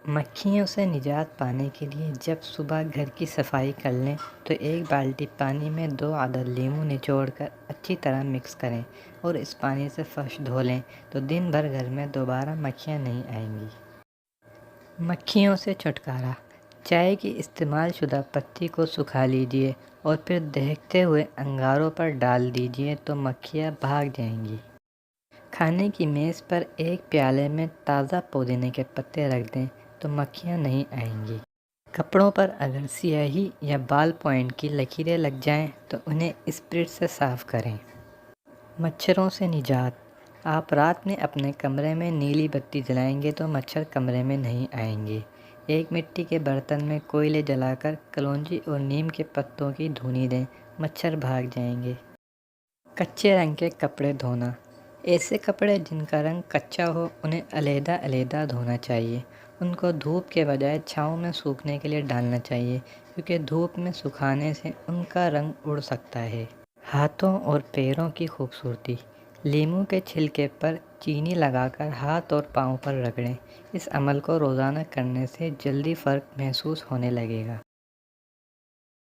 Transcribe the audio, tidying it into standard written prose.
مکھیوں سے نجات پانے کے لیے جب صبح گھر کی صفائی کر لیں تو ایک بالٹی پانی میں 2 عدد لیموں نچوڑ کر اچھی طرح مکس کریں اور اس پانی سے فرش دھو لیں تو دن بھر گھر میں دوبارہ مکھیاں نہیں آئیں گی۔ مکھیوں سے چھٹکارا: چائے کی استعمال شدہ پتی کو سکھا لیجیے اور پھر دہکتے ہوئے انگاروں پر ڈال دیجیے تو مکھیاں بھاگ جائیں گی۔ کھانے کی میز پر ایک پیالے میں تازہ پودینے کے پتے رکھ دیں تو مکھیاں نہیں آئیں گی۔ کپڑوں پر اگر سیاہی یا بال پوائنٹ کی لکیریں لگ جائیں تو انہیں اسپرٹ سے صاف کریں۔ مچھروں سے نجات: آپ رات میں اپنے کمرے میں نیلی بتی جلائیں گے تو مچھر کمرے میں نہیں آئیں گے۔ ایک مٹی کے برتن میں کوئلے جلا کر کلونجی اور نیم کے پتوں کی دھنی دیں، مچھر بھاگ جائیں گے۔ کچے رنگ کے کپڑے دھونا: ایسے کپڑے جن کا رنگ کچا ہو انہیں علیحدہ علیحدہ دھونا چاہیے۔ ان کو دھوپ کے بجائے چھاؤں میں سوکھنے کے لیے ڈالنا چاہیے کیونکہ دھوپ میں سکھانے سے ان کا رنگ اڑ سکتا ہے۔ ہاتھوں اور پیروں کی خوبصورتی: لیموں کے چھلکے پر چینی لگا کر ہاتھ اور پاؤں پر رگڑیں۔ اس عمل کو روزانہ کرنے سے جلدی فرق محسوس ہونے لگے گا۔